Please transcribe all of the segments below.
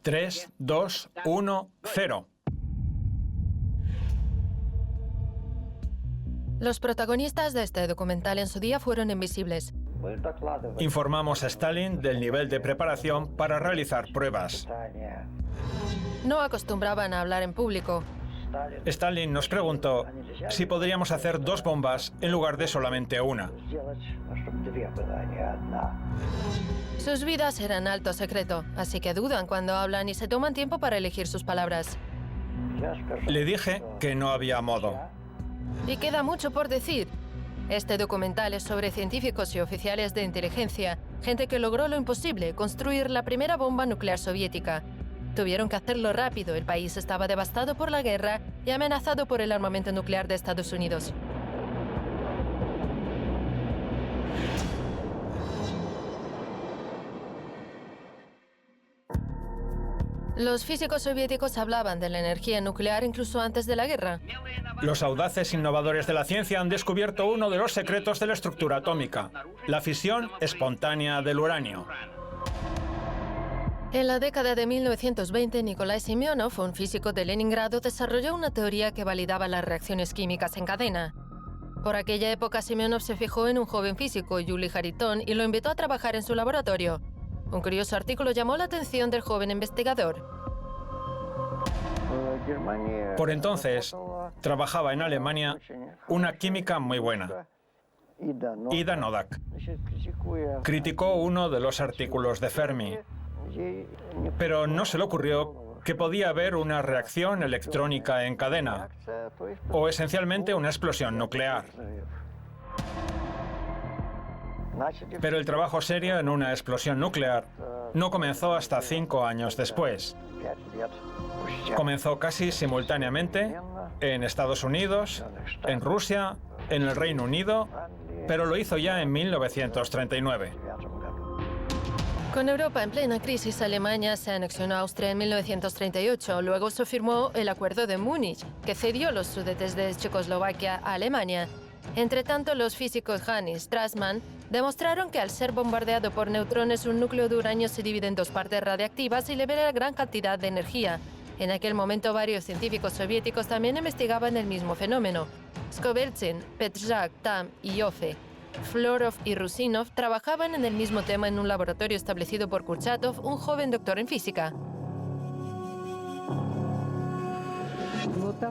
3, 2, 1, 0. Los protagonistas de este documental en su día fueron invisibles. Informamos a Stalin del nivel de preparación para realizar pruebas. No acostumbraban a hablar en público. Stalin nos preguntó si podríamos hacer 2 bombas en lugar de solamente una. Sus vidas eran alto secreto, así que dudan cuando hablan y se toman tiempo para elegir sus palabras. Le dije que no había modo. Y queda mucho por decir. Este documental es sobre científicos y oficiales de inteligencia, gente que logró lo imposible, construir la primera bomba nuclear soviética. Tuvieron que hacerlo rápido, el país estaba devastado por la guerra y amenazado por el armamento nuclear de Estados Unidos. Los físicos soviéticos hablaban de la energía nuclear incluso antes de la guerra. Los audaces innovadores de la ciencia han descubierto uno de los secretos de la estructura atómica, la fisión espontánea del uranio. En la década de 1920, Nikolai Semyonov, un físico de Leningrado, desarrolló una teoría que validaba las reacciones químicas en cadena. Por aquella época, Semyonov se fijó en un joven físico, Yuri Hariton, y lo invitó a trabajar en su laboratorio. Un curioso artículo llamó la atención del joven investigador. Por entonces, trabajaba en Alemania una química muy buena, Ida Noddack. Criticó uno de los artículos de Fermi, pero no se le ocurrió que podía haber una reacción electrónica en cadena, o esencialmente una explosión nuclear. Pero el trabajo serio en una explosión nuclear no comenzó hasta 5 años después. Comenzó casi simultáneamente en Estados Unidos, en Rusia, en el Reino Unido, pero lo hizo ya en 1939. Con Europa en plena crisis, Alemania se anexionó a Austria en 1938. Luego se firmó el Acuerdo de Múnich, que cedió los Sudetes de Checoslovaquia a Alemania. Entretanto, los físicos Hahn y Strassmann demostraron que al ser bombardeado por neutrones, un núcleo de uranio se divide en 2 partes radiactivas y libera gran cantidad de energía. En aquel momento, varios científicos soviéticos también investigaban el mismo fenómeno. Skobeltsin, Petrzak, Tam y Joffe, Florov y Rusinov trabajaban en el mismo tema en un laboratorio establecido por Kurchatov, un joven doctor en física.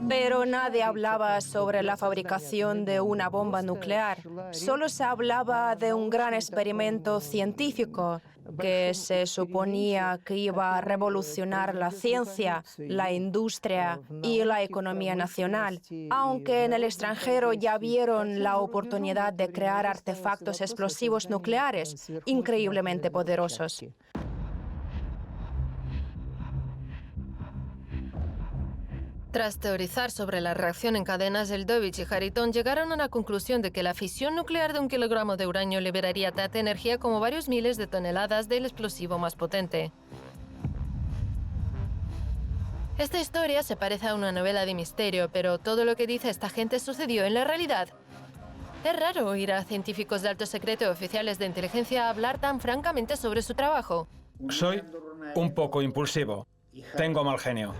Pero nadie hablaba sobre la fabricación de una bomba nuclear. Solo se hablaba de un gran experimento científico que se suponía que iba a revolucionar la ciencia, la industria y la economía nacional, aunque en el extranjero ya vieron la oportunidad de crear artefactos explosivos nucleares increíblemente poderosos. Tras teorizar sobre la reacción en cadenas, Zeldovich y Hariton llegaron a la conclusión de que la fisión nuclear de 1 kilogramo de uranio liberaría tanta energía como varios miles de toneladas del explosivo más potente. Esta historia se parece a una novela de misterio, pero todo lo que dice esta gente sucedió en la realidad. Es raro oír a científicos de alto secreto y oficiales de inteligencia hablar tan francamente sobre su trabajo. Soy un poco impulsivo. Tengo mal genio.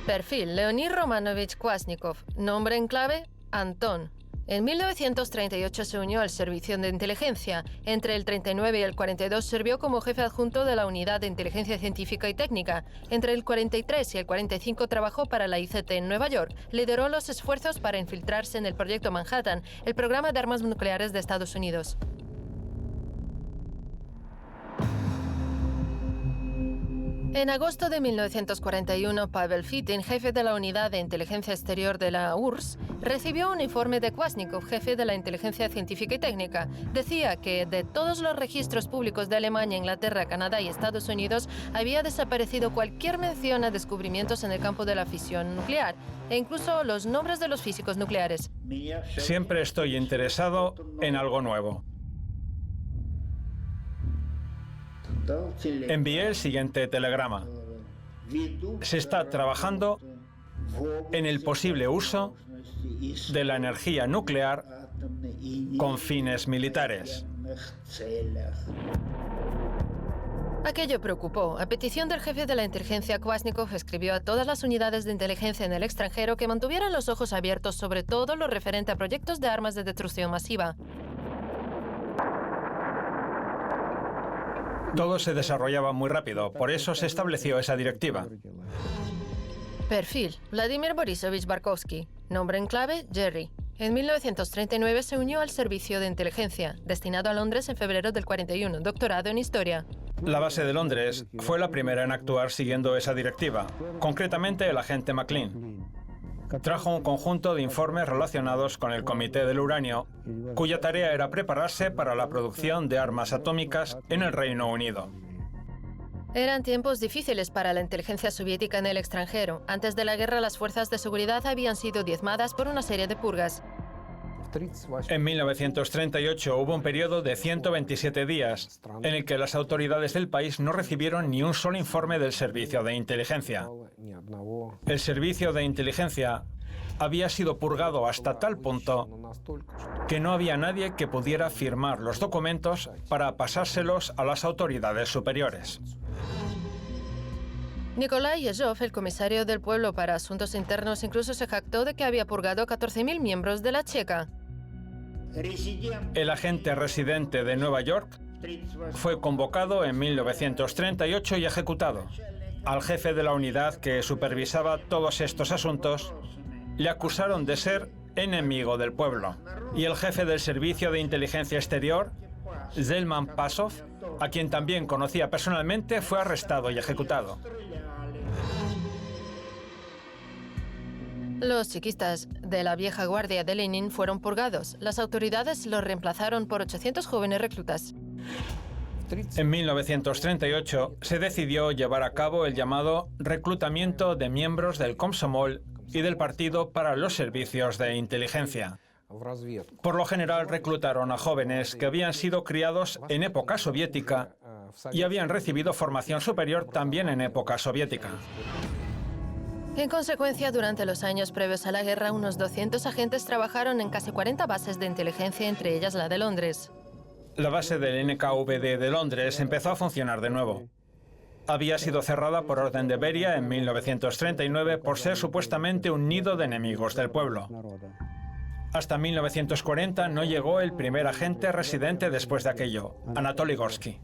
Perfil: Leonid Romanovich Kvasnikov. Nombre en clave: Anton. En 1938 se unió al servicio de inteligencia. Entre el 39 y el 42 sirvió como jefe adjunto de la Unidad de Inteligencia Científica y Técnica. Entre el 43 y el 45 trabajó para la ICT en Nueva York. Lideró los esfuerzos para infiltrarse en el Proyecto Manhattan, el programa de armas nucleares de Estados Unidos. En agosto de 1941, Pavel Fitin, jefe de la Unidad de Inteligencia Exterior de la URSS, recibió un informe de Kvasnikov, jefe de la Inteligencia Científica y Técnica. Decía que de todos los registros públicos de Alemania, Inglaterra, Canadá y Estados Unidos, había desaparecido cualquier mención a descubrimientos en el campo de la fisión nuclear, e incluso los nombres de los físicos nucleares. Siempre estoy interesado en algo nuevo. Envié el siguiente telegrama. Se está trabajando en el posible uso de la energía nuclear con fines militares. Aquello preocupó. A petición del jefe de la inteligencia, Kvasnikov escribió a todas las unidades de inteligencia en el extranjero que mantuvieran los ojos abiertos sobre todo lo referente a proyectos de armas de destrucción masiva. Todo se desarrollaba muy rápido, por eso se estableció esa directiva. Perfil: Vladimir Borisovich Barkovsky. Nombre en clave: Jerry. En 1939 se unió al servicio de inteligencia, destinado a Londres en febrero del 41, doctorado en historia. La base de Londres fue la primera en actuar siguiendo esa directiva, concretamente el agente McLean. Trajo un conjunto de informes relacionados con el Comité del Uranio, cuya tarea era prepararse para la producción de armas atómicas en el Reino Unido. Eran tiempos difíciles para la inteligencia soviética en el extranjero. Antes de la guerra, las fuerzas de seguridad habían sido diezmadas por una serie de purgas. En 1938 hubo un periodo de 127 días en el que las autoridades del país no recibieron ni un solo informe del servicio de inteligencia. El servicio de inteligencia había sido purgado hasta tal punto que no había nadie que pudiera firmar los documentos para pasárselos a las autoridades superiores. Nikolai Yezhov, el comisario del pueblo para asuntos internos, incluso se jactó de que había purgado a 14.000 miembros de la Checa. El agente residente de Nueva York fue convocado en 1938 y ejecutado. Al jefe de la unidad que supervisaba todos estos asuntos le acusaron de ser enemigo del pueblo. Y el jefe del Servicio de Inteligencia Exterior, Zelman Pasov, a quien también conocía personalmente, fue arrestado y ejecutado. Los chiquistas de la vieja guardia de Lenin fueron purgados. Las autoridades los reemplazaron por 800 jóvenes reclutas. En 1938 se decidió llevar a cabo el llamado reclutamiento de miembros del Komsomol y del Partido para los Servicios de Inteligencia. Por lo general reclutaron a jóvenes que habían sido criados en época soviética y habían recibido formación superior también en época soviética. En consecuencia, durante los años previos a la guerra, unos 200 agentes trabajaron en casi 40 bases de inteligencia, entre ellas la de Londres. La base del NKVD de Londres empezó a funcionar de nuevo. Había sido cerrada por orden de Beria en 1939 por ser supuestamente un nido de enemigos del pueblo. Hasta 1940 no llegó el primer agente residente después de aquello, Anatoly Gorsky.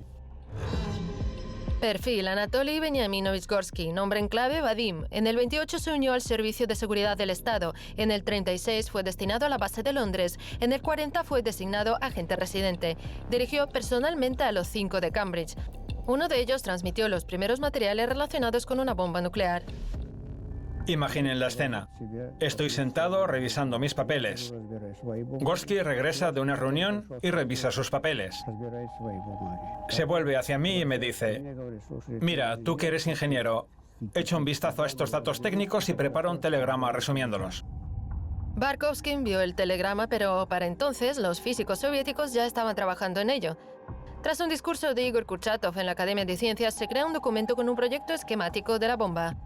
Perfil: Anatoly Veniaminovich Gorsky. Nombre en clave: Vadim. En el 28 se unió al Servicio de Seguridad del Estado. En el 36 fue destinado a la base de Londres. En el 40 fue designado agente residente. Dirigió personalmente a los 5 de Cambridge. Uno de ellos transmitió los primeros materiales relacionados con una bomba nuclear. Imaginen la escena. Estoy sentado revisando mis papeles. Gorsky regresa de una reunión y revisa sus papeles. Se vuelve hacia mí y me dice: mira, tú que eres ingeniero, echa un vistazo a estos datos técnicos y prepara un telegrama resumiéndolos. Barkovsky envió el telegrama, pero para entonces los físicos soviéticos ya estaban trabajando en ello. Tras un discurso de Igor Kurchatov en la Academia de Ciencias, se crea un documento con un proyecto esquemático de la bomba.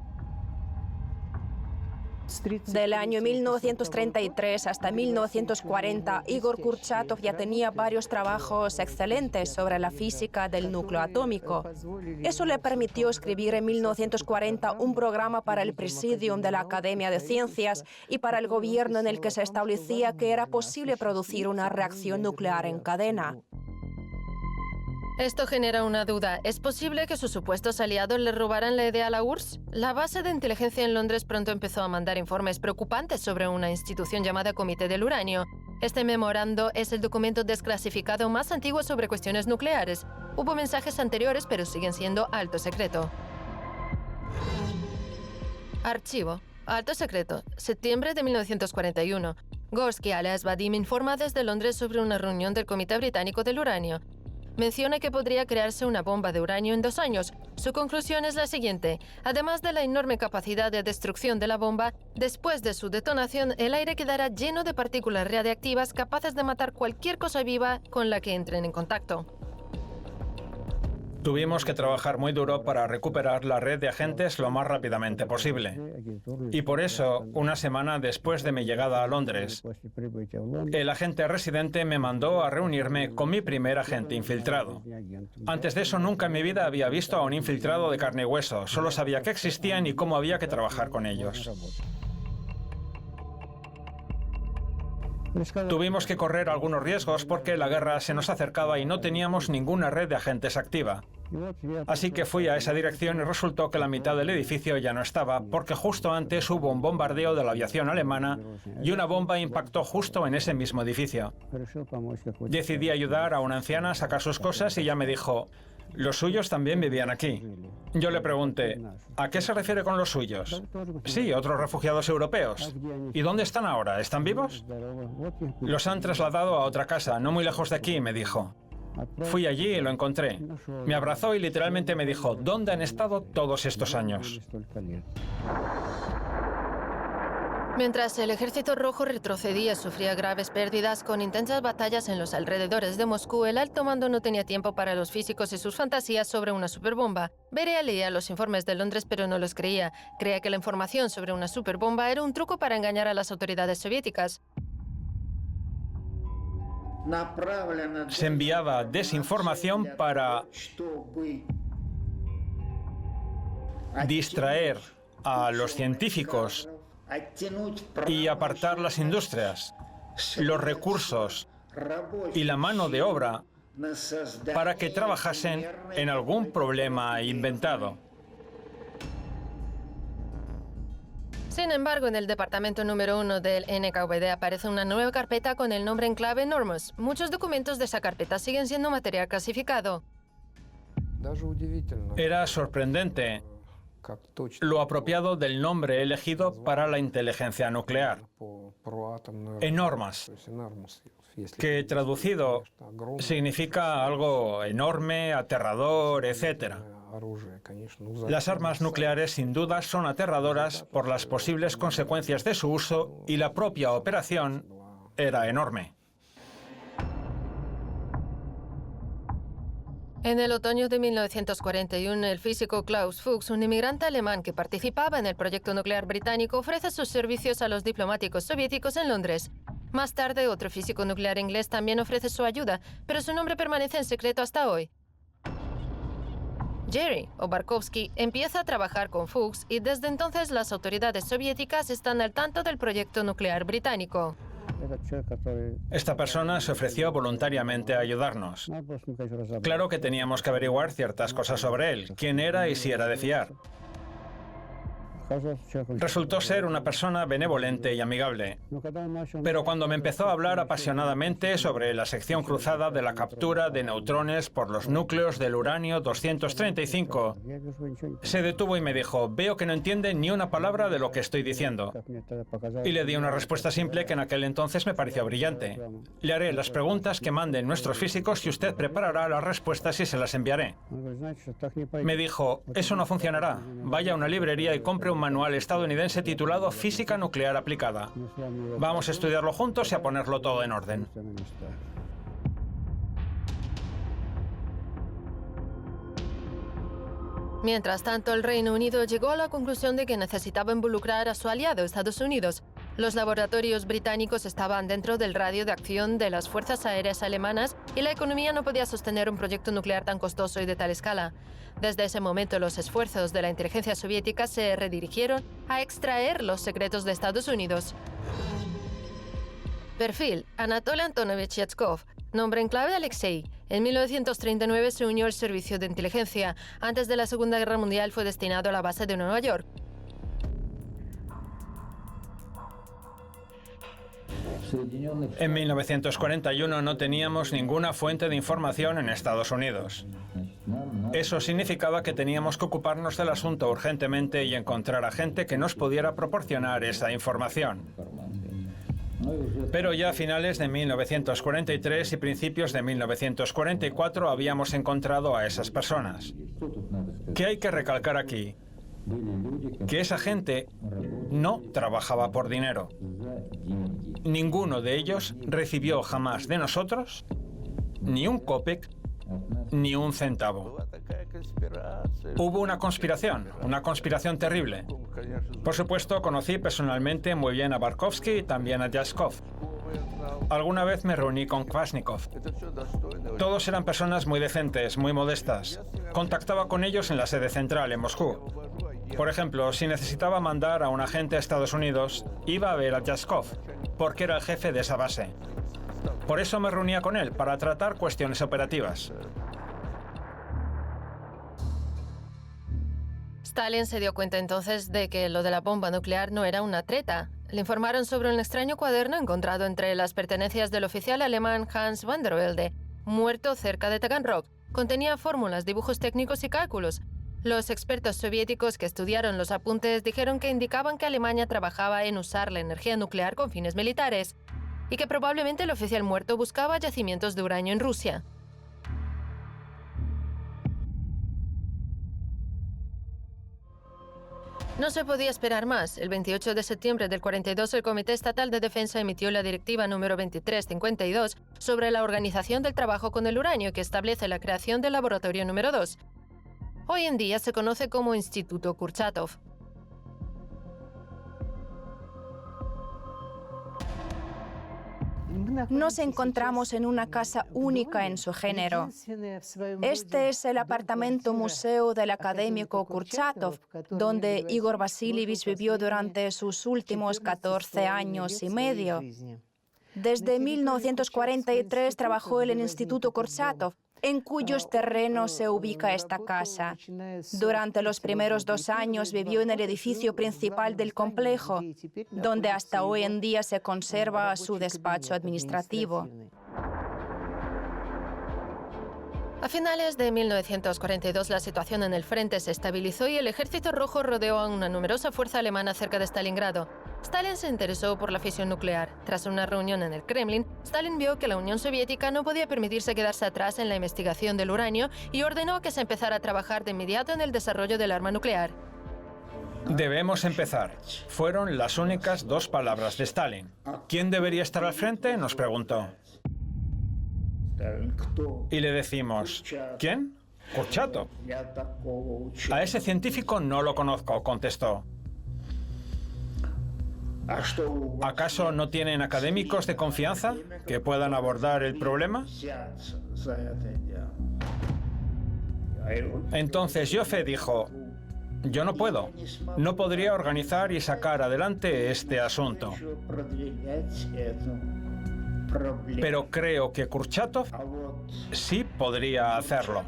Del año 1933 hasta 1940, Igor Kurchatov ya tenía varios trabajos excelentes sobre la física del núcleo atómico. Eso le permitió escribir en 1940 un programa para el Presidium de la Academia de Ciencias y para el gobierno en el que se establecía que era posible producir una reacción nuclear en cadena. Esto genera una duda. ¿Es posible que sus supuestos aliados le robaran la idea a la URSS? La base de inteligencia en Londres pronto empezó a mandar informes preocupantes sobre una institución llamada Comité del Uranio. Este memorando es el documento desclasificado más antiguo sobre cuestiones nucleares. Hubo mensajes anteriores, pero siguen siendo alto secreto. Archivo. Alto secreto. Septiembre de 1941. Gorsky, alias Vadim, informa desde Londres sobre una reunión del Comité Británico del Uranio. Menciona que podría crearse una bomba de uranio en 2 años. Su conclusión es la siguiente: además de la enorme capacidad de destrucción de la bomba, después de su detonación, el aire quedará lleno de partículas radiactivas capaces de matar cualquier cosa viva con la que entren en contacto. Tuvimos que trabajar muy duro para recuperar la red de agentes lo más rápidamente posible. Y por eso, una semana después de mi llegada a Londres, el agente residente me mandó a reunirme con mi primer agente infiltrado. Antes de eso, nunca en mi vida había visto a un infiltrado de carne y hueso. Solo sabía que existían y cómo había que trabajar con ellos. Tuvimos que correr algunos riesgos porque la guerra se nos acercaba y no teníamos ninguna red de agentes activa. Así que fui a esa dirección y resultó que la mitad del edificio ya no estaba, porque justo antes hubo un bombardeo de la aviación alemana y una bomba impactó justo en ese mismo edificio. Decidí ayudar a una anciana a sacar sus cosas y ella me dijo: «Los suyos también vivían aquí». Yo le pregunté: «¿A qué se refiere con los suyos?». «Sí, otros refugiados europeos». «¿Y dónde están ahora? ¿Están vivos?». «Los han trasladado a otra casa, no muy lejos de aquí», me dijo. Fui allí y lo encontré. Me abrazó y literalmente me dijo: «¿Dónde han estado todos estos años?». Mientras el Ejército Rojo retrocedía y sufría graves pérdidas con intensas batallas en los alrededores de Moscú, el alto mando no tenía tiempo para los físicos y sus fantasías sobre una superbomba. Beria leía los informes de Londres pero no los creía. Creía que la información sobre una superbomba era un truco para engañar a las autoridades soviéticas. Se enviaba desinformación para distraer a los científicos y apartar las industrias, los recursos y la mano de obra para que trabajasen en algún problema inventado. Sin embargo, en el departamento número 1 del NKVD aparece una nueva carpeta con el nombre en clave Enormous. Muchos documentos de esa carpeta siguen siendo material clasificado. Era sorprendente lo apropiado del nombre elegido para la inteligencia nuclear. Enormous, que traducido significa algo enorme, aterrador, etc. Las armas nucleares sin duda son aterradoras por las posibles consecuencias de su uso y la propia operación era enorme. En el otoño de 1941, el físico Klaus Fuchs, un inmigrante alemán que participaba en el proyecto nuclear británico, ofrece sus servicios a los diplomáticos soviéticos en Londres. Más tarde, otro físico nuclear inglés también ofrece su ayuda, pero su nombre permanece en secreto hasta hoy. Jerry, o Barkovsky, empieza a trabajar con Fuchs y desde entonces las autoridades soviéticas están al tanto del proyecto nuclear británico. Esta persona se ofreció voluntariamente a ayudarnos. Claro que teníamos que averiguar ciertas cosas sobre él, quién era y si era de fiar. Resultó ser una persona benevolente y amigable. Pero cuando me empezó a hablar apasionadamente sobre la sección cruzada de la captura de neutrones por los núcleos del uranio 235, se detuvo y me dijo: «Veo que no entiende ni una palabra de lo que estoy diciendo». Y le di una respuesta simple que en aquel entonces me pareció brillante. «Le haré las preguntas que manden nuestros físicos y usted preparará las respuestas y se las enviaré». Me dijo: «Eso no funcionará. Vaya a una librería y compre un manual estadounidense titulado Física Nuclear Aplicada. Vamos a estudiarlo juntos y a ponerlo todo en orden». Mientras tanto, el Reino Unido llegó a la conclusión de que necesitaba involucrar a su aliado, Estados Unidos. Los laboratorios británicos estaban dentro del radio de acción de las fuerzas aéreas alemanas y la economía no podía sostener un proyecto nuclear tan costoso y de tal escala. Desde ese momento, los esfuerzos de la inteligencia soviética se redirigieron a extraer los secretos de Estados Unidos. Perfil: Anatoly Antonovich Yatskov. Nombre en clave: Alexei. En 1939 se unió al servicio de inteligencia. Antes de la Segunda Guerra Mundial fue destinado a la base de Nueva York. En 1941 no teníamos ninguna fuente de información en Estados Unidos. Eso significaba que teníamos que ocuparnos del asunto urgentemente y encontrar a gente que nos pudiera proporcionar esa información. Pero ya a finales de 1943 y principios de 1944 habíamos encontrado a esas personas. ¿Qué hay que recalcar aquí? Que esa gente no trabajaba por dinero. Ninguno de ellos recibió jamás de nosotros ni un kopek ni un centavo. Hubo una conspiración terrible. Por supuesto, conocí personalmente muy bien a Barkovsky y también a Ryazhkov. Alguna vez me reuní con Kvasnikov. Todos eran personas muy decentes, muy modestas. Contactaba con ellos en la sede central, en Moscú. Por ejemplo, si necesitaba mandar a un agente a Estados Unidos, iba a ver a Ryazhkov, porque era el jefe de esa base. Por eso me reunía con él, para tratar cuestiones operativas. Stalin se dio cuenta entonces de que lo de la bomba nuclear no era una treta. Le informaron sobre un extraño cuaderno encontrado entre las pertenencias del oficial alemán Hans van der Velde, muerto cerca de Taganrog. Contenía fórmulas, dibujos técnicos y cálculos. Los expertos soviéticos que estudiaron los apuntes dijeron que indicaban que Alemania trabajaba en usar la energía nuclear con fines militares y que probablemente el oficial muerto buscaba yacimientos de uranio en Rusia. No se podía esperar más. El 28 de septiembre del 42, el Comité Estatal de Defensa emitió la Directiva número 2352 sobre la organización del trabajo con el uranio, que establece la creación del laboratorio número 2. Hoy en día se conoce como Instituto Kurchatov. Nos encontramos en una casa única en su género. Este es el apartamento museo del académico Kurchatov, donde Igor Vasilievich vivió durante sus últimos 14 años y medio. Desde 1943 trabajó en el Instituto Kurchatov, en cuyos terrenos se ubica esta casa. Durante los primeros 2 años vivió en el edificio principal del complejo, donde hasta hoy en día se conserva su despacho administrativo. A finales de 1942, la situación en el frente se estabilizó y el Ejército Rojo rodeó a una numerosa fuerza alemana cerca de Stalingrado. Stalin se interesó por la fisión nuclear. Tras una reunión en el Kremlin, Stalin vio que la Unión Soviética no podía permitirse quedarse atrás en la investigación del uranio y ordenó que se empezara a trabajar de inmediato en el desarrollo del arma nuclear. Debemos empezar. Fueron las únicas 2 palabras de Stalin. ¿Quién debería estar al frente?, nos preguntó. Y le decimos, ¿quién? Kurchatov. A ese científico no lo conozco, contestó. ¿Acaso no tienen académicos de confianza que puedan abordar el problema? Entonces Joffe dijo, yo no puedo. No podría organizar y sacar adelante este asunto. Pero creo que Kurchatov sí podría hacerlo.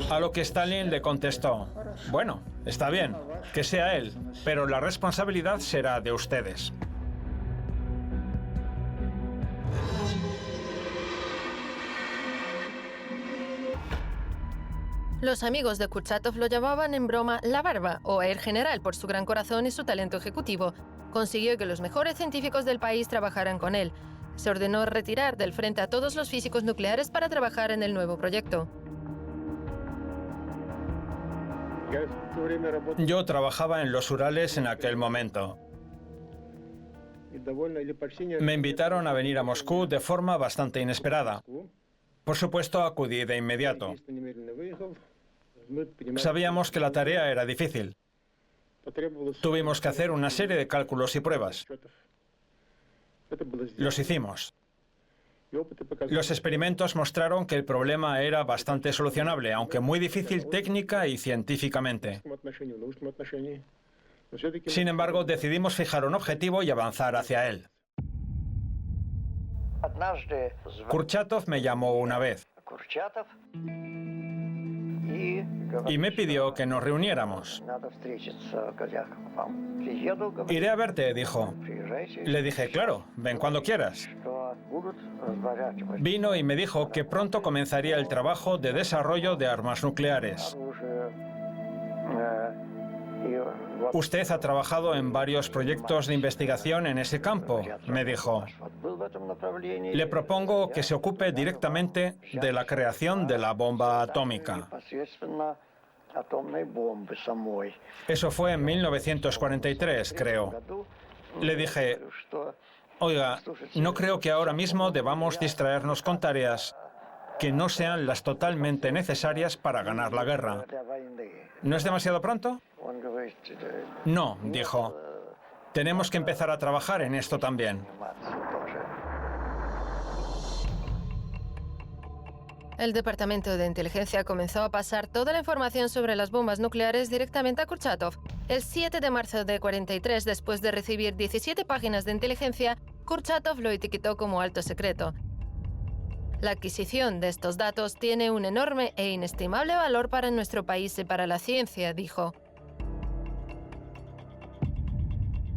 A lo que Stalin le contestó, bueno, está bien, que sea él, pero la responsabilidad será de ustedes. Los amigos de Kurchatov lo llamaban en broma la barba o el general por su gran corazón y su talento ejecutivo. Consiguió que los mejores científicos del país trabajaran con él. Se ordenó retirar del frente a todos los físicos nucleares para trabajar en el nuevo proyecto. Yo trabajaba en los Urales en aquel momento. Me invitaron a venir a Moscú de forma bastante inesperada. Por supuesto, acudí de inmediato. Sabíamos que la tarea era difícil. Tuvimos que hacer una serie de cálculos y pruebas. Los hicimos. Los experimentos mostraron que el problema era bastante solucionable, aunque muy difícil técnica y científicamente. Sin embargo, decidimos fijar un objetivo y avanzar hacia él. Kurchatov me llamó una vez y me pidió que nos reuniéramos. Iré a verte, dijo. Le dije, claro, ven cuando quieras. Vino y me dijo que pronto comenzaría el trabajo de desarrollo de armas nucleares. Usted ha trabajado en varios proyectos de investigación en ese campo, me dijo. Le propongo que se ocupe directamente de la creación de la bomba atómica. Eso fue en 1943, creo. Le dije, Oiga, no creo que ahora mismo debamos distraernos con tareas que no sean las totalmente necesarias para ganar la guerra. ¿No es demasiado pronto? No, dijo. Tenemos que empezar a trabajar en esto también. El Departamento de Inteligencia comenzó a pasar toda la información sobre las bombas nucleares directamente a Kurchatov. El 7 de marzo de 43, después de recibir 17 páginas de inteligencia, Kurchatov lo etiquetó como alto secreto. La adquisición de estos datos tiene un enorme e inestimable valor para nuestro país y para la ciencia, dijo.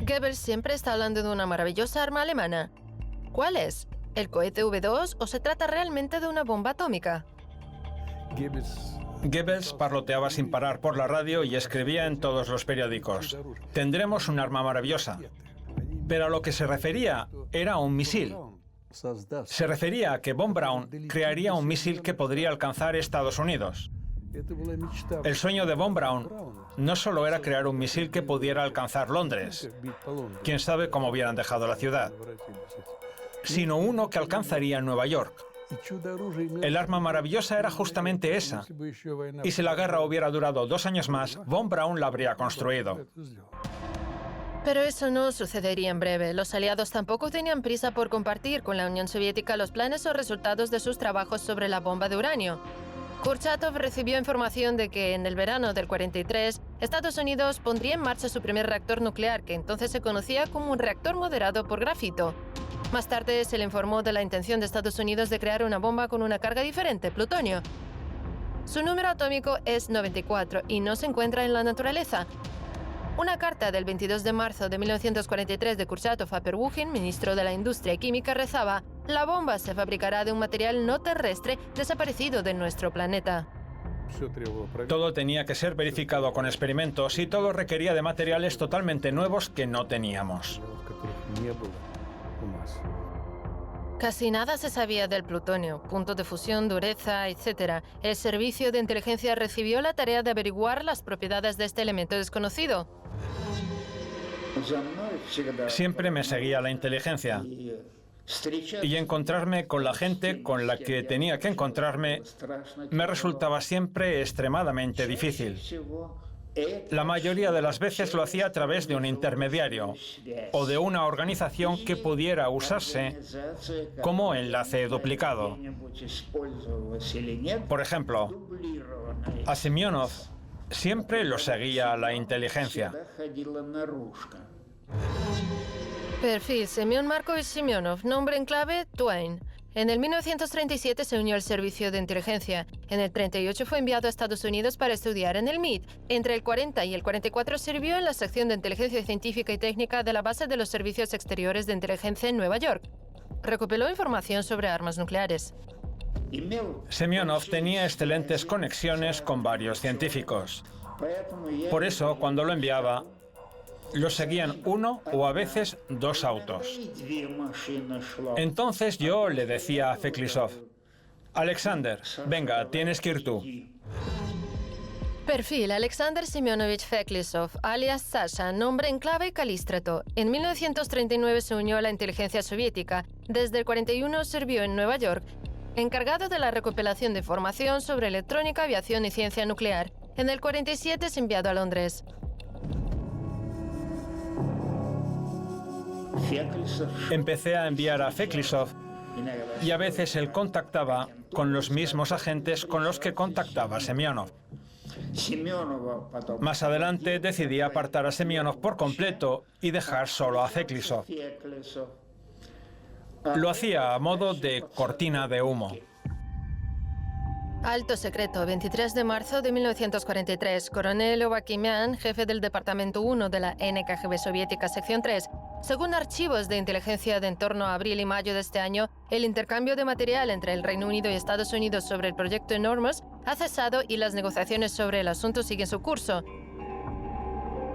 Goebbels siempre está hablando de una maravillosa arma alemana. ¿Cuál es? ¿El cohete V2 o se trata realmente de una bomba atómica? Goebbels parloteaba sin parar por la radio y escribía en todos los periódicos. Tendremos un arma maravillosa. Pero a lo que se refería era un misil. Se refería a que von Braun crearía un misil que podría alcanzar Estados Unidos. El sueño de von Braun no solo era crear un misil que pudiera alcanzar Londres, quién sabe cómo hubieran dejado la ciudad, sino uno que alcanzaría Nueva York. El arma maravillosa era justamente esa, y si la guerra hubiera durado 2 años más, von Braun la habría construido. Pero eso no sucedería en breve. Los aliados tampoco tenían prisa por compartir con la Unión Soviética los planes o resultados de sus trabajos sobre la bomba de uranio. Kurchatov recibió información de que en el verano del 43, Estados Unidos pondría en marcha su primer reactor nuclear, que entonces se conocía como un reactor moderado por grafito. Más tarde se le informó de la intención de Estados Unidos de crear una bomba con una carga diferente, plutonio. Su número atómico es 94 y no se encuentra en la naturaleza. Una carta del 22 de marzo de 1943 de Kurchatov a Pervugin, ministro de la Industria y Química, rezaba: «La bomba se fabricará de un material no terrestre desaparecido de nuestro planeta». Todo tenía que ser verificado con experimentos y todo requería de materiales totalmente nuevos que no teníamos. Casi nada se sabía del plutonio, puntos de fusión, dureza, etc. El servicio de inteligencia recibió la tarea de averiguar las propiedades de este elemento desconocido. Siempre me seguía la inteligencia. Y encontrarme con la gente con la que tenía que encontrarme me resultaba siempre extremadamente difícil. La mayoría de las veces lo hacía a través de un intermediario o de una organización que pudiera usarse como enlace duplicado. Por ejemplo, a Semyonov siempre lo seguía la inteligencia. Perfil: Semyon Markovich Semyonov, nombre en clave: Twain. En el 1937 se unió al servicio de inteligencia. En el 38 fue enviado a Estados Unidos para estudiar en el MIT. Entre el 40 y el 44 sirvió en la sección de inteligencia científica y técnica de la base de los servicios exteriores de inteligencia en Nueva York. Recopiló información sobre armas nucleares. Semyonov tenía excelentes conexiones con varios científicos. Por eso, cuando lo enviaba, lo seguían 1 o a veces 2 autos. Entonces yo le decía a Feklisov: «Alexander, venga, tienes que ir tú». Perfil: Alexander Semyonovich Feklisov, alias Sasha, nombre en clave: Kalístrato. En 1939 se unió a la inteligencia soviética. Desde el 41 sirvió en Nueva York, encargado de la recopilación de información sobre electrónica, aviación y ciencia nuclear. En el 47 es enviado a Londres. Empecé a enviar a Feklisov y a veces él contactaba con los mismos agentes con los que contactaba Semyonov. Más adelante decidí apartar a Semyonov por completo y dejar solo a Feklisov. Lo hacía a modo de cortina de humo. Alto secreto, 23 de marzo de 1943. Coronel Ovakimian, jefe del Departamento 1 de la NKGB soviética, sección 3. Según archivos de inteligencia de en torno a abril y mayo de este año, el intercambio de material entre el Reino Unido y Estados Unidos sobre el proyecto Enormous ha cesado y las negociaciones sobre el asunto siguen su curso.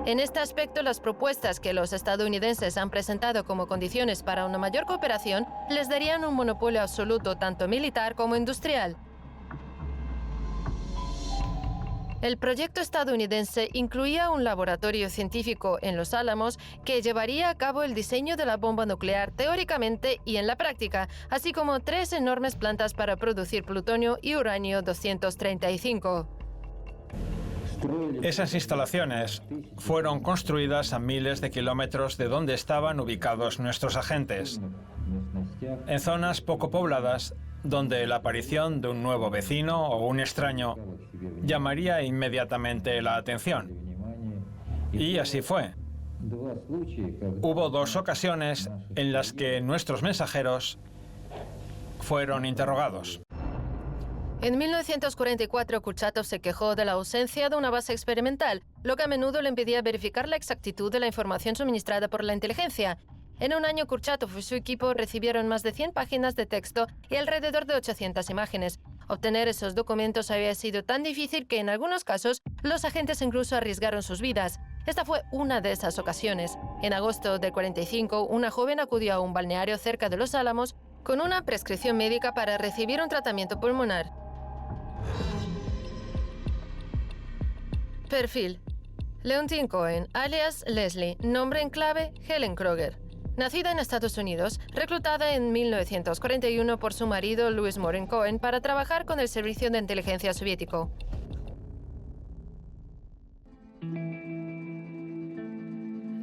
En este aspecto, las propuestas que los estadounidenses han presentado como condiciones para una mayor cooperación les darían un monopolio absoluto tanto militar como industrial. El proyecto estadounidense incluía un laboratorio científico en Los Álamos que llevaría a cabo el diseño de la bomba nuclear teóricamente y en la práctica, así como 3 enormes plantas para producir plutonio y uranio 235. Esas instalaciones fueron construidas a miles de kilómetros de donde estaban ubicados nuestros agentes, en zonas poco pobladas donde la aparición de un nuevo vecino o un extraño llamaría inmediatamente la atención. Y así fue. Hubo 2 ocasiones en las que nuestros mensajeros fueron interrogados. En 1944, Kurchatov se quejó de la ausencia de una base experimental, lo que a menudo le impedía verificar la exactitud de la información suministrada por la inteligencia. En un año, Kurchatov y su equipo recibieron más de 100 páginas de texto y alrededor de 800 imágenes. Obtener esos documentos había sido tan difícil que en algunos casos los agentes incluso arriesgaron sus vidas. Esta fue una de esas ocasiones. En agosto del 45, una joven acudió a un balneario cerca de Los Álamos con una prescripción médica para recibir un tratamiento pulmonar. Perfil: Leontine Cohen, alias Leslie, nombre en clave Helen Kroger. Nacida en Estados Unidos, reclutada en 1941 por su marido Louis Morin Cohen para trabajar con el servicio de inteligencia soviético.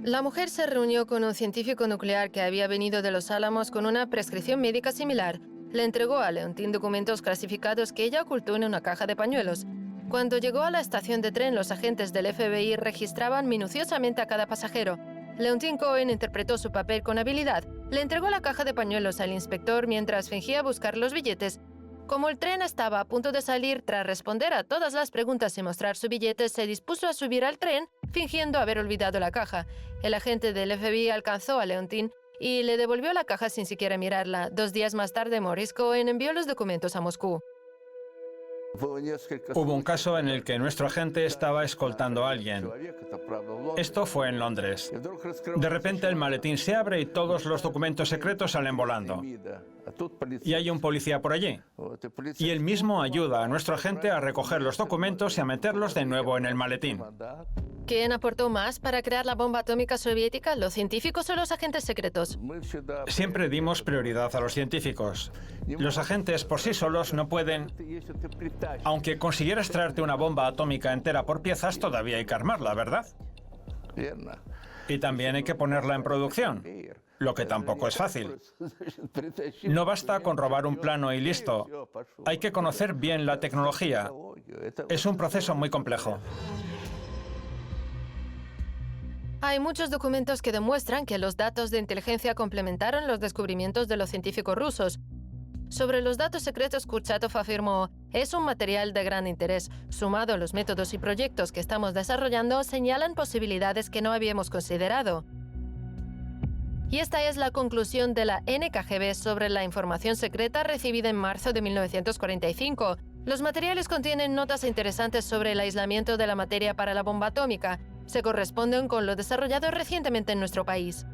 La mujer se reunió con un científico nuclear que había venido de Los Álamos con una prescripción médica similar. Le entregó a Leontine documentos clasificados que ella ocultó en una caja de pañuelos. Cuando llegó a la estación de tren, los agentes del FBI registraban minuciosamente a cada pasajero. Leontine Cohen interpretó su papel con habilidad. Le entregó la caja de pañuelos al inspector mientras fingía buscar los billetes. Como el tren estaba a punto de salir, tras responder a todas las preguntas y mostrar su billete, se dispuso a subir al tren, fingiendo haber olvidado la caja. El agente del FBI alcanzó a Leontine y le devolvió la caja sin siquiera mirarla. 2 días más tarde, Maurice Cohen envió los documentos a Moscú. Hubo un caso en el que nuestro agente estaba escoltando a alguien. Esto fue en Londres. De repente el maletín se abre y todos los documentos secretos salen volando. Y hay un policía por allí. Y él mismo ayuda a nuestro agente a recoger los documentos y a meterlos de nuevo en el maletín. ¿Quién aportó más para crear la bomba atómica soviética, los científicos o los agentes secretos? Siempre dimos prioridad a los científicos. Los agentes por sí solos no pueden... Aunque consiguieras traerte una bomba atómica entera por piezas, todavía hay que armarla, ¿verdad? Y también hay que ponerla en producción, lo que tampoco es fácil. No basta con robar un plano y listo. Hay que conocer bien la tecnología. Es un proceso muy complejo. Hay muchos documentos que demuestran que los datos de inteligencia complementaron los descubrimientos de los científicos rusos. Sobre los datos secretos, Kurchatov afirmó: es un material de gran interés. Sumado a los métodos y proyectos que estamos desarrollando, señalan posibilidades que no habíamos considerado. Y esta es la conclusión de la NKGB sobre la información secreta recibida en marzo de 1945. Los materiales contienen notas interesantes sobre el aislamiento de la materia para la bomba atómica. Se corresponden con lo desarrollado recientemente en nuestro país.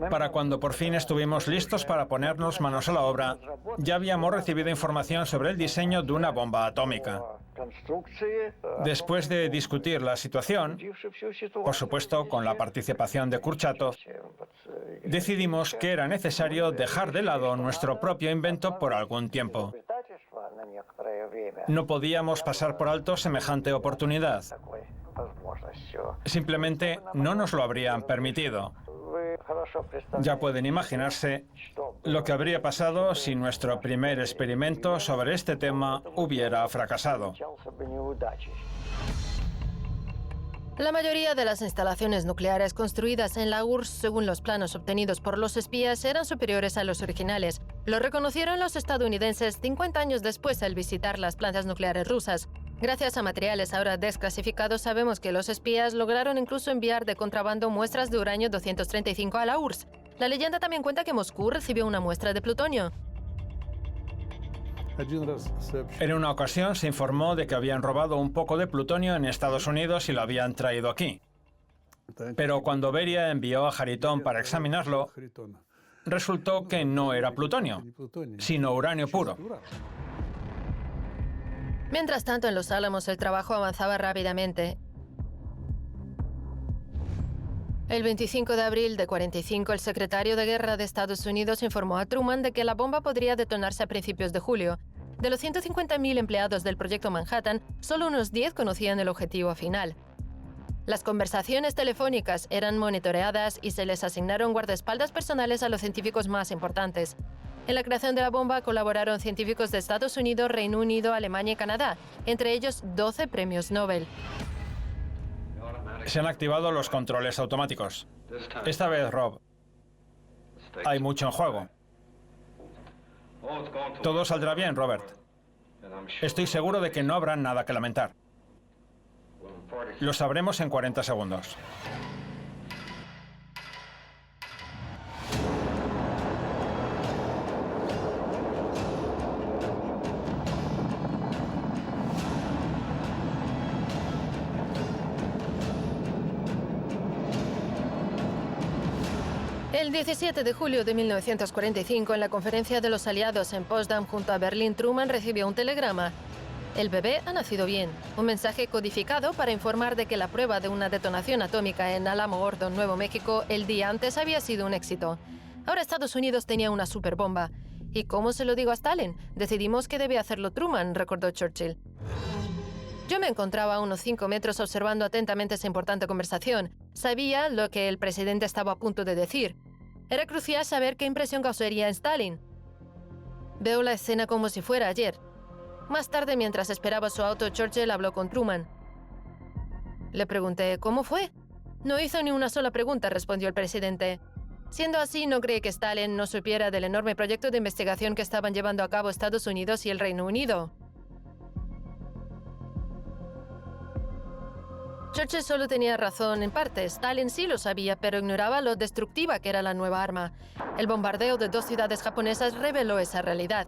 Para cuando por fin estuvimos listos para ponernos manos a la obra, ya habíamos recibido información sobre el diseño de una bomba atómica. Después de discutir la situación, por supuesto con la participación de Kurchatov, decidimos que era necesario dejar de lado nuestro propio invento por algún tiempo. No podíamos pasar por alto semejante oportunidad. Simplemente no nos lo habrían permitido. Ya pueden imaginarse lo que habría pasado si nuestro primer experimento sobre este tema hubiera fracasado. La mayoría de las instalaciones nucleares construidas en la URSS, según los planos obtenidos por los espías, eran superiores a los originales. Lo reconocieron los estadounidenses 50 años después al visitar las plantas nucleares rusas. Gracias a materiales ahora desclasificados, sabemos que los espías lograron incluso enviar de contrabando muestras de uranio 235 a la URSS. La leyenda también cuenta que Moscú recibió una muestra de plutonio. En una ocasión se informó de que habían robado un poco de plutonio en Estados Unidos y lo habían traído aquí. Pero cuando Beria envió a Haritón para examinarlo, resultó que no era plutonio, sino uranio puro. Mientras tanto, en Los Álamos el trabajo avanzaba rápidamente. El 25 de abril de 45, el secretario de Guerra de Estados Unidos informó a Truman de que la bomba podría detonarse a principios de julio. De los 150.000 empleados del proyecto Manhattan, solo unos 10 conocían el objetivo final. Las conversaciones telefónicas eran monitoreadas y se les asignaron guardaespaldas personales a los científicos más importantes. En la creación de la bomba colaboraron científicos de Estados Unidos, Reino Unido, Alemania y Canadá, entre ellos 12 premios Nobel. Se han activado los controles automáticos. Esta vez, Rob, hay mucho en juego. Todo saldrá bien, Robert. Estoy seguro de que no habrá nada que lamentar. Lo sabremos en 40 segundos. El 17 de julio de 1945, en la conferencia de los aliados en Potsdam junto a Berlín, Truman recibió un telegrama. El bebé ha nacido bien. Un mensaje codificado para informar de que la prueba de una detonación atómica en Alamogordo, Nuevo México, el día antes había sido un éxito. Ahora Estados Unidos tenía una superbomba. ¿Y cómo se lo digo a Stalin? Decidimos que debía hacerlo Truman, recordó Churchill. Yo me encontraba a unos 5 metros observando atentamente esa importante conversación. Sabía lo que el presidente estaba a punto de decir. Era crucial saber qué impresión causaría en Stalin. Veo la escena como si fuera ayer. Más tarde, mientras esperaba su auto, Churchill habló con Truman. Le pregunté, ¿cómo fue? No hizo ni una sola pregunta, respondió el presidente. Siendo así, no cree que Stalin no supiera del enorme proyecto de investigación que estaban llevando a cabo Estados Unidos y el Reino Unido. Churchill solo tenía razón en parte. Stalin sí lo sabía, pero ignoraba lo destructiva que era la nueva arma. El bombardeo de 2 ciudades japonesas reveló esa realidad.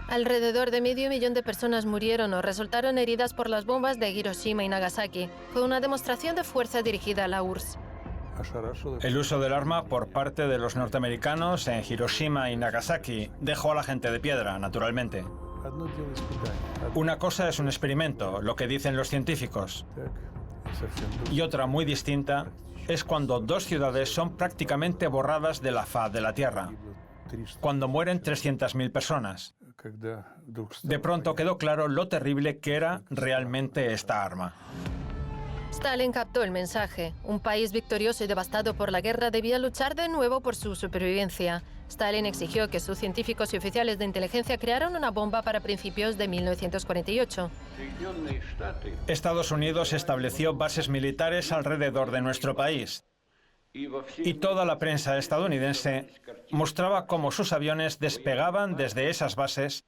Alrededor de 500.000 de personas murieron o resultaron heridas por las bombas de Hiroshima y Nagasaki. Fue una demostración de fuerza dirigida a la URSS. El uso del arma por parte de los norteamericanos en Hiroshima y Nagasaki dejó a la gente de piedra, naturalmente. Una cosa es un experimento, lo que dicen los científicos, y otra muy distinta es cuando 2 ciudades son prácticamente borradas de la faz de la Tierra, cuando mueren 300.000 personas. De pronto quedó claro lo terrible que era realmente esta arma. Stalin captó el mensaje. Un país victorioso y devastado por la guerra debía luchar de nuevo por su supervivencia. Stalin exigió que sus científicos y oficiales de inteligencia crearan una bomba para principios de 1948. Estados Unidos estableció bases militares alrededor de nuestro país. Y toda la prensa estadounidense mostraba cómo sus aviones despegaban desde esas bases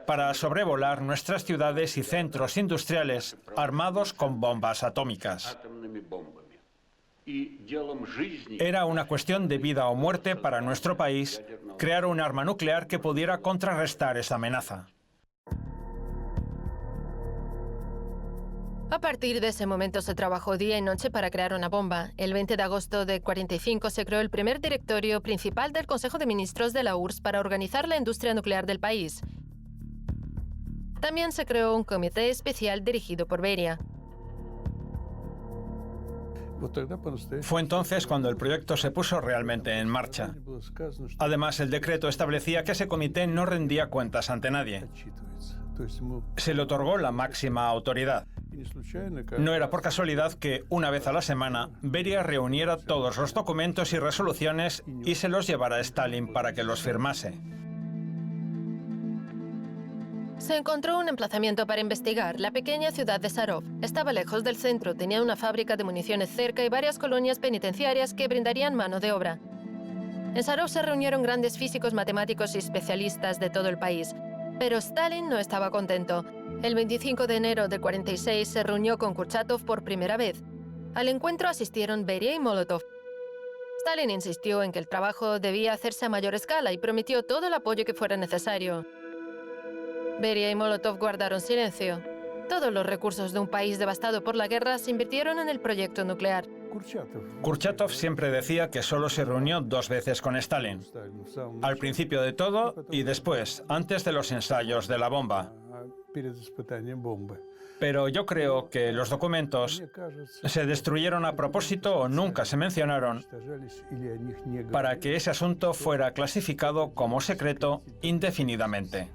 para sobrevolar nuestras ciudades y centros industriales armados con bombas atómicas. Era una cuestión de vida o muerte para nuestro país crear un arma nuclear que pudiera contrarrestar esa amenaza. A partir de ese momento se trabajó día y noche para crear una bomba. El 20 de agosto de 45 se creó el primer directorio principal del Consejo de Ministros de la URSS para organizar la industria nuclear del país. También se creó un comité especial dirigido por Beria. Fue entonces cuando el proyecto se puso realmente en marcha. Además, el decreto establecía que ese comité no rendía cuentas ante nadie. Se le otorgó la máxima autoridad. No era por casualidad que, una vez a la semana, Beria reuniera todos los documentos y resoluciones y se los llevara a Stalin para que los firmase. Se encontró un emplazamiento para investigar, la pequeña ciudad de Sarov. Estaba lejos del centro, tenía una fábrica de municiones cerca y varias colonias penitenciarias que brindarían mano de obra. En Sarov se reunieron grandes físicos, matemáticos y especialistas de todo el país. Pero Stalin no estaba contento. El 25 de enero de 46 se reunió con Kurchatov por primera vez. Al encuentro asistieron Beria y Molotov. Stalin insistió en que el trabajo debía hacerse a mayor escala y prometió todo el apoyo que fuera necesario. Beria y Molotov guardaron silencio. Todos los recursos de un país devastado por la guerra se invirtieron en el proyecto nuclear. Kurchatov siempre decía que solo se reunió 2 veces con Stalin. Al principio de todo y después, antes de los ensayos de la bomba. Pero yo creo que los documentos se destruyeron a propósito o nunca se mencionaron para que ese asunto fuera clasificado como secreto indefinidamente.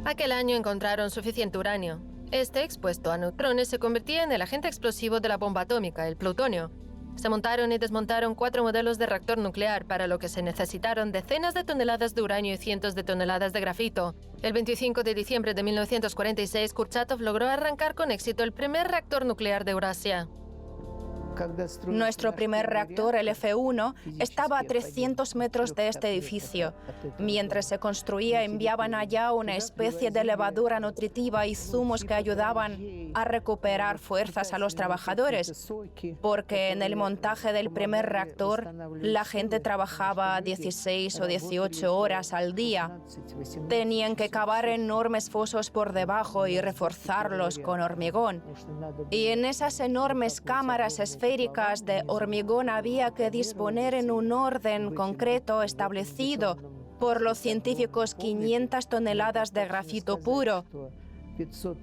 Aquel año encontraron suficiente uranio. Este, expuesto a neutrones, se convertía en el agente explosivo de la bomba atómica, el plutonio. Se montaron y desmontaron 4 modelos de reactor nuclear, para lo que se necesitaron decenas de toneladas de uranio y cientos de toneladas de grafito. El 25 de diciembre de 1946, Kurchatov logró arrancar con éxito el primer reactor nuclear de Eurasia. Nuestro primer reactor, el F1, estaba a 300 metros de este edificio. Mientras se construía, enviaban allá una especie de levadura nutritiva y zumos que ayudaban a recuperar fuerzas a los trabajadores, porque en el montaje del primer reactor la gente trabajaba 16 o 18 horas al día. Tenían que cavar enormes fosos por debajo y reforzarlos con hormigón. Y en esas enormes cámaras esféricas de hormigón había que disponer en un orden concreto establecido por los científicos 500 toneladas de grafito puro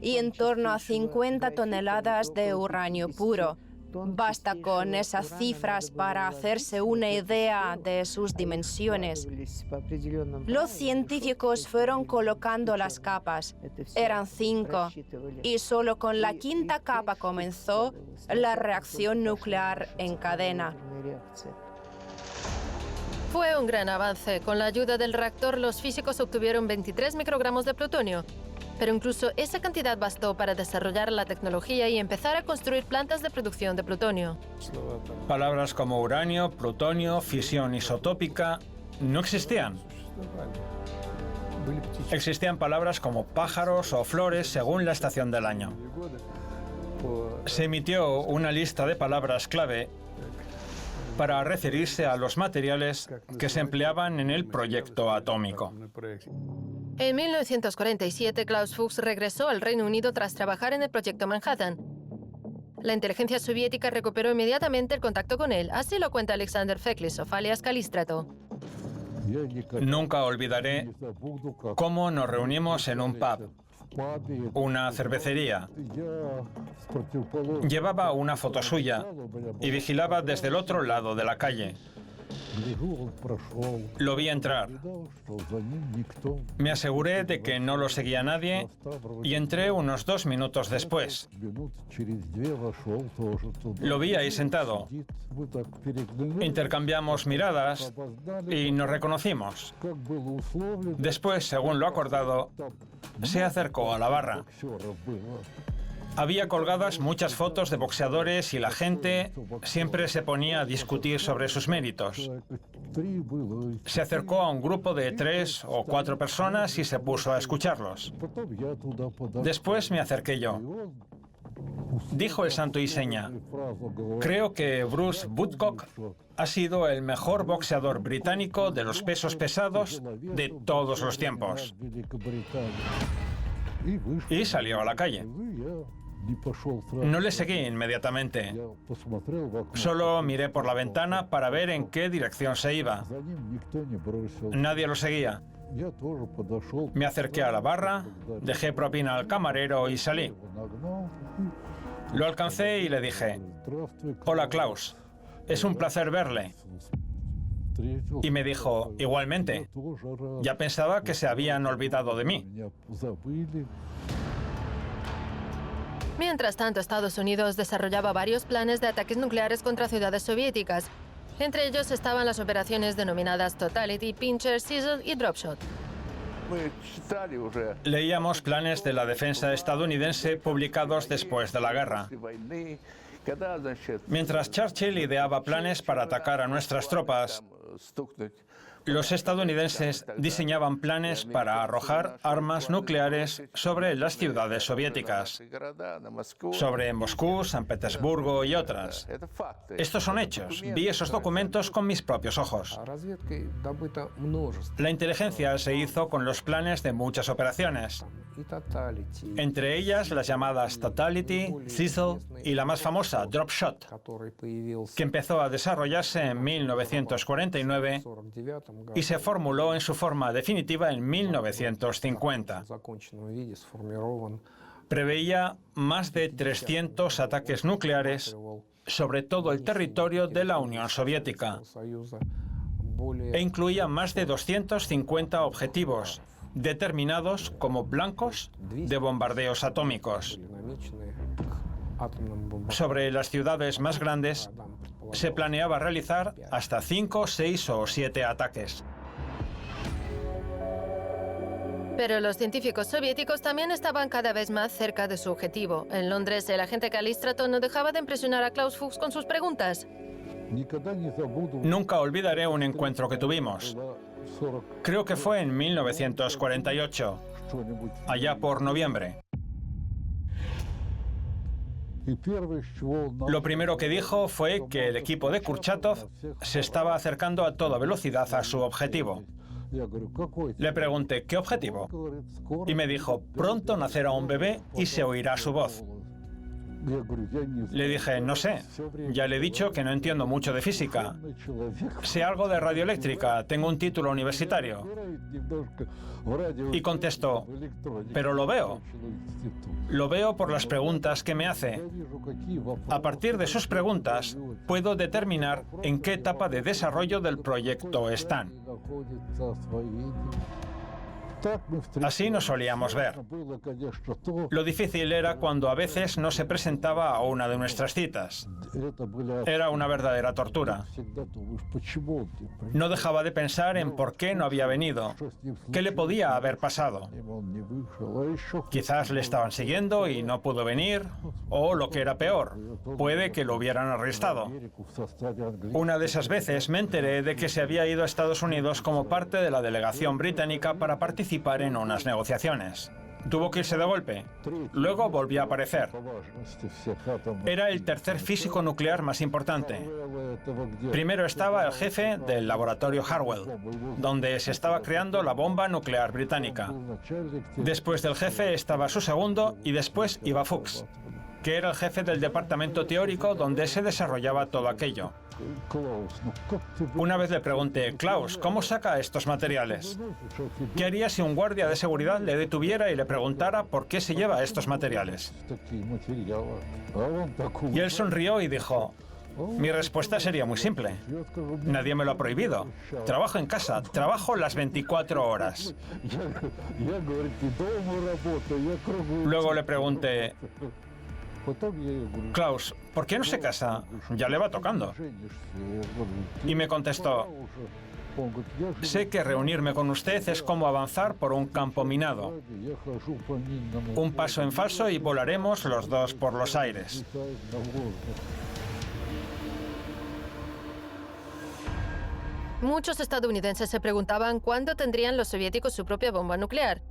y en torno a 50 toneladas de uranio puro. Basta con esas cifras para hacerse una idea de sus dimensiones. Los científicos fueron colocando las capas. Eran 5. Y solo con la 5ª capa comenzó la reacción nuclear en cadena. Fue un gran avance. Con la ayuda del reactor, los físicos obtuvieron 23 microgramos de plutonio. Pero incluso esa cantidad bastó para desarrollar la tecnología y empezar a construir plantas de producción de plutonio. Palabras como uranio, plutonio, fisión isotópica no existían. Existían palabras como pájaros o flores según la estación del año. Se emitió una lista de palabras clave para referirse a los materiales que se empleaban en el proyecto atómico. En 1947, Klaus Fuchs regresó al Reino Unido tras trabajar en el proyecto Manhattan. La inteligencia soviética recuperó inmediatamente el contacto con él, así lo cuenta Alexander Feklisov, alias Kalístrato. Nunca olvidaré cómo nos reunimos en un pub, una cervecería. Llevaba una foto suya y vigilaba desde el otro lado de la calle. Lo vi entrar. Me aseguré de que no lo seguía nadie y entré unos 2 minutos después. Lo vi ahí sentado. Intercambiamos miradas y nos reconocimos. Después, según lo acordado, se acercó a la barra. Había colgadas muchas fotos de boxeadores y la gente siempre se ponía a discutir sobre sus méritos. Se acercó a un grupo de 3 o 4 personas y se puso a escucharlos. Después me acerqué yo. Dijo el santo y seña: creo que Bruce Woodcock ha sido el mejor boxeador británico de los pesos pesados de todos los tiempos. Y salió a la calle. No le seguí inmediatamente. Solo miré por la ventana para ver en qué dirección se iba. Nadie lo seguía. Me acerqué a la barra, dejé propina al camarero y salí. Lo alcancé y le dije: «Hola, Klaus, es un placer verle». Y me dijo: «Igualmente». Ya pensaba que se habían olvidado de mí. Mientras tanto, Estados Unidos desarrollaba varios planes de ataques nucleares contra ciudades soviéticas. Entre ellos estaban las operaciones denominadas Totality, Pincher, Sizzle y Dropshot. Leíamos planes de la defensa estadounidense publicados después de la guerra. Mientras Churchill ideaba planes para atacar a nuestras tropas, los estadounidenses diseñaban planes para arrojar armas nucleares sobre las ciudades soviéticas, sobre Moscú, San Petersburgo y otras. Estos son hechos. Vi esos documentos con mis propios ojos. La inteligencia se hizo con los planes de muchas operaciones. entre ellas las llamadas Totality, Thistle y la más famosa Drop Shot, que empezó a desarrollarse en 1949 y se formuló en su forma definitiva en 1950. Preveía más de 300 ataques nucleares sobre todo el territorio de la Unión Soviética e incluía más de 250 objetivos determinados como blancos de bombardeos atómicos. Sobre las ciudades más grandes se planeaba realizar hasta 5, 6 o 7 ataques. Pero los científicos soviéticos también estaban cada vez más cerca de su objetivo. En Londres, el agente Callistrato no dejaba de impresionar a Klaus Fuchs con sus preguntas. Nunca olvidaré un encuentro que tuvimos. Creo que fue en 1948, allá por noviembre. Lo primero que dijo fue que el equipo de Kurchatov se estaba acercando a toda velocidad a su objetivo. Le pregunté, ¿qué objetivo? Y me dijo, pronto nacerá un bebé y se oirá su voz. Le dije, no sé, ya le he dicho que no entiendo mucho de física. Sé algo de radioeléctrica, tengo un título universitario. Y contestó, pero lo veo. Lo veo por las preguntas que me hace. A partir de sus preguntas, puedo determinar en qué etapa de desarrollo del proyecto están. Así nos solíamos ver. Lo difícil era cuando a veces no se presentaba a una de nuestras citas. Era una verdadera tortura. No dejaba de pensar en por qué no había venido, qué le podía haber pasado. Quizás le estaban siguiendo y no pudo venir, o lo que era peor, puede que lo hubieran arrestado. Una de esas veces me enteré de que se había ido a Estados Unidos como parte de la delegación británica para participar en unas negociaciones. Tuvo que irse de golpe. Luego volvió a aparecer. Era el tercer físico nuclear más importante. Primero estaba el jefe del laboratorio Harwell, donde se estaba creando la bomba nuclear británica. Después del jefe estaba su segundo y después iba Fuchs, que era el jefe del departamento teórico donde se desarrollaba todo aquello. Una vez le pregunté, Klaus, ¿cómo saca estos materiales? ¿Qué haría si un guardia de seguridad le detuviera y le preguntara por qué se lleva estos materiales? Y él sonrió y dijo, mi respuesta sería muy simple. Nadie me lo ha prohibido. Trabajo en casa, trabajo las 24 horas. Luego le pregunté, Klaus, ¿por qué no se casa? Ya le va tocando. Y me contestó, sé que reunirme con usted es como avanzar por un campo minado. Un paso en falso y volaremos los dos por los aires. Muchos estadounidenses se preguntaban cuándo tendrían los soviéticos su propia bomba nuclear.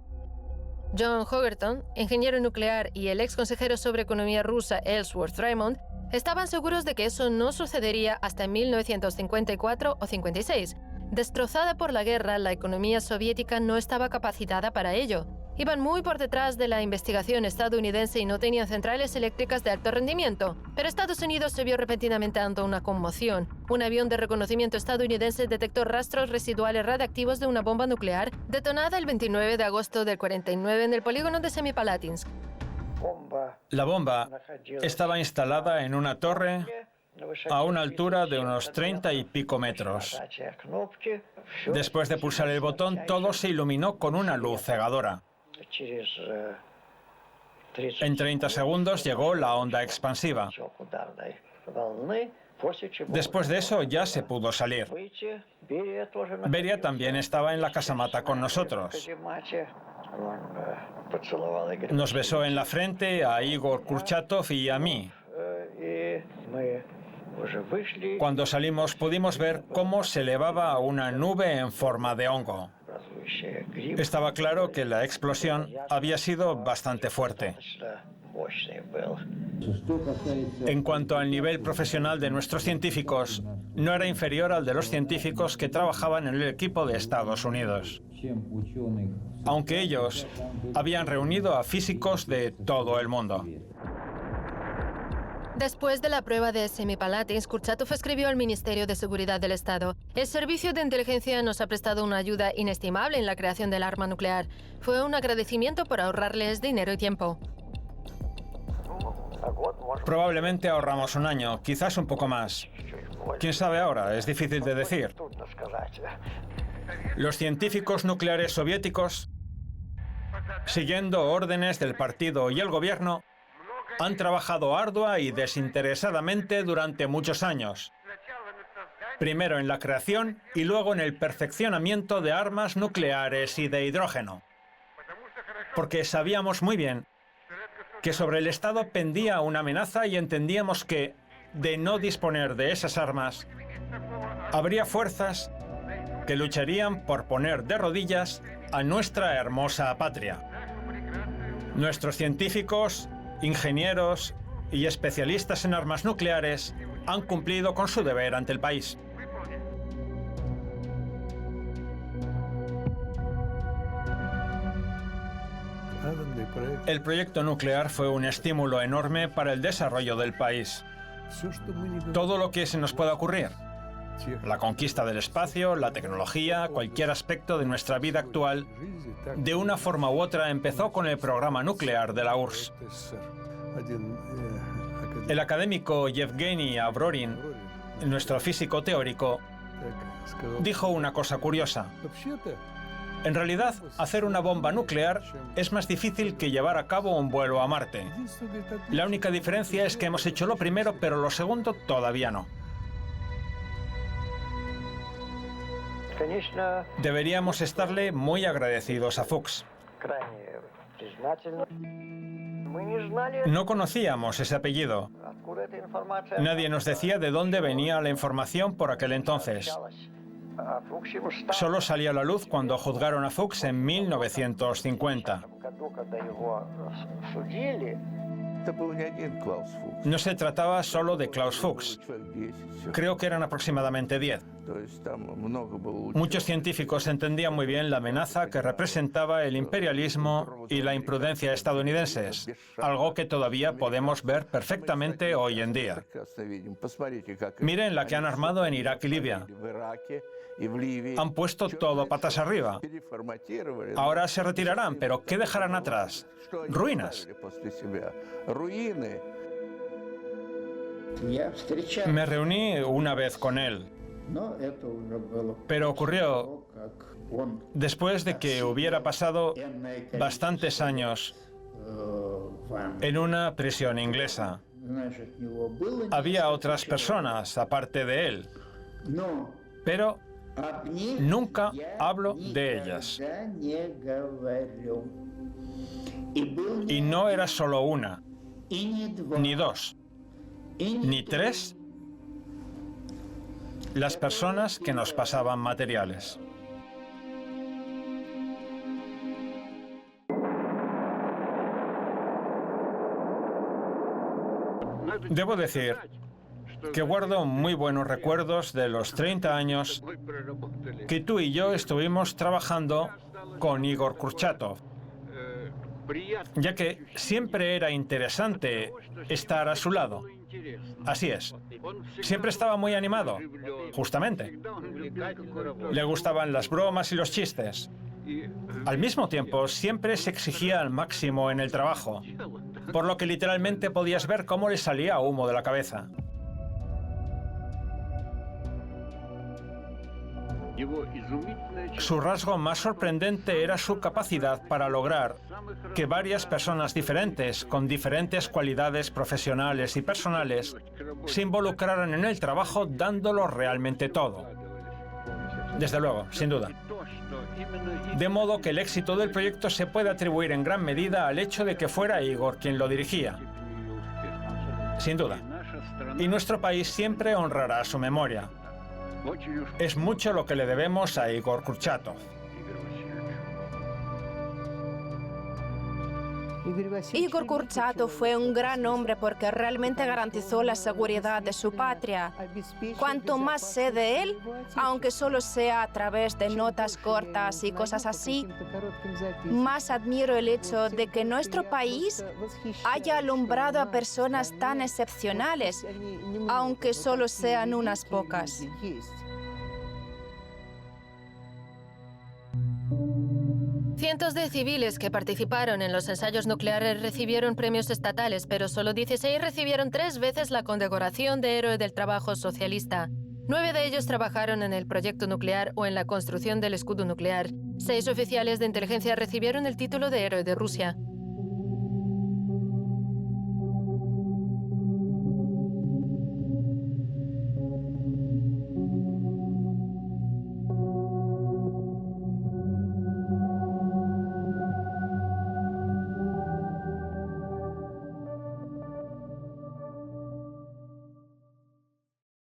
John Hogerton, ingeniero nuclear, y el ex consejero sobre economía rusa Ellsworth Raymond estaban seguros de que eso no sucedería hasta 1954 o 56. Destrozada por la guerra, la economía soviética no estaba capacitada para ello. Iban muy por detrás de la investigación estadounidense y no tenían centrales eléctricas de alto rendimiento. Pero Estados Unidos se vio repentinamente ante una conmoción. Un avión de reconocimiento estadounidense detectó rastros residuales radiactivos de una bomba nuclear detonada el 29 de agosto del 49 en el polígono de Semipalatinsk. La bomba estaba instalada en una torre a una altura de unos 30 y pico metros. Después de pulsar el botón, todo se iluminó con una luz cegadora. En 30 segundos llegó la onda expansiva. Después de eso ya se pudo salir. Beria también estaba en la casamata con nosotros. Nos besó en la frente a Igor Kurchatov y a mí. Cuando salimos pudimos ver cómo se elevaba una nube en forma de hongo. Estaba claro que la explosión había sido bastante fuerte. En cuanto al nivel profesional de nuestros científicos, no era inferior al de los científicos que trabajaban en el equipo de Estados Unidos, aunque ellos habían reunido a físicos de todo el mundo. Después de la prueba de Semipalatinsk, Kurchatov escribió al Ministerio de Seguridad del Estado: el servicio de inteligencia nos ha prestado una ayuda inestimable en la creación del arma nuclear. Fue un agradecimiento por ahorrarles dinero y tiempo. Probablemente ahorramos un año, quizás un poco más. ¿Quién sabe ahora? Es difícil de decir. Los científicos nucleares soviéticos, siguiendo órdenes del partido y el gobierno, han trabajado ardua y desinteresadamente durante muchos años. Primero en la creación y luego en el perfeccionamiento de armas nucleares y de hidrógeno. Porque sabíamos muy bien que sobre el Estado pendía una amenaza y entendíamos que, de no disponer de esas armas, habría fuerzas que lucharían por poner de rodillas a nuestra hermosa patria. Nuestros científicos, ingenieros y especialistas en armas nucleares han cumplido con su deber ante el país. El proyecto nuclear fue un estímulo enorme para el desarrollo del país. Todo lo que se nos pueda ocurrir. La conquista del espacio, la tecnología, cualquier aspecto de nuestra vida actual, de una forma u otra empezó con el programa nuclear de la URSS. El académico Yevgeny Avrorin, nuestro físico teórico, dijo una cosa curiosa. En realidad, hacer una bomba nuclear es más difícil que llevar a cabo un vuelo a Marte. La única diferencia es que hemos hecho lo primero, pero lo segundo todavía no. Deberíamos estarle muy agradecidos a Fuchs. No conocíamos ese apellido. Nadie nos decía de dónde venía la información por aquel entonces. Solo salió a la luz cuando juzgaron a Fuchs en 1950. No se trataba solo de Klaus Fuchs. Creo que eran aproximadamente 10. Muchos científicos entendían muy bien la amenaza que representaba el imperialismo y la imprudencia estadounidenses, algo que todavía podemos ver perfectamente hoy en día. Miren la que han armado en Irak y Libia. Han puesto todo patas arriba. Ahora se retirarán, pero ¿qué dejarán atrás? Ruinas. Me reuní una vez con él, pero ocurrió después de que hubiera pasado bastantes años en una prisión inglesa. Había otras personas aparte de él, pero nunca hablo de ellas. Y no era solo una, ni dos, ni tres, las personas que nos pasaban materiales. Debo decir que guardo muy buenos recuerdos de los 30 años que tú y yo estuvimos trabajando con Igor Kurchatov, ya que siempre era interesante estar a su lado. Así es. Siempre estaba muy animado, justamente. Le gustaban las bromas y los chistes. Al mismo tiempo, siempre se exigía al máximo en el trabajo, por lo que literalmente podías ver cómo le salía humo de la cabeza. Su rasgo más sorprendente era su capacidad para lograr que varias personas diferentes, con diferentes cualidades profesionales y personales, se involucraran en el trabajo dándolo realmente todo. Desde luego, sin duda. De modo que el éxito del proyecto se puede atribuir en gran medida al hecho de que fuera Igor quien lo dirigía. Sin duda. Y nuestro país siempre honrará su memoria. Es mucho lo que le debemos a Igor Kurchatov. Igor Kurchatov fue un gran hombre porque realmente garantizó la seguridad de su patria. Cuanto más sé de él, aunque solo sea a través de notas cortas y cosas así, más admiro el hecho de que nuestro país haya alumbrado a personas tan excepcionales, aunque solo sean unas pocas. Cientos de civiles que participaron en los ensayos nucleares recibieron premios estatales, pero solo 16 recibieron 3 veces la condecoración de Héroe del Trabajo Socialista. 9 de ellos trabajaron en el proyecto nuclear o en la construcción del escudo nuclear. 6 oficiales de inteligencia recibieron el título de Héroe de Rusia.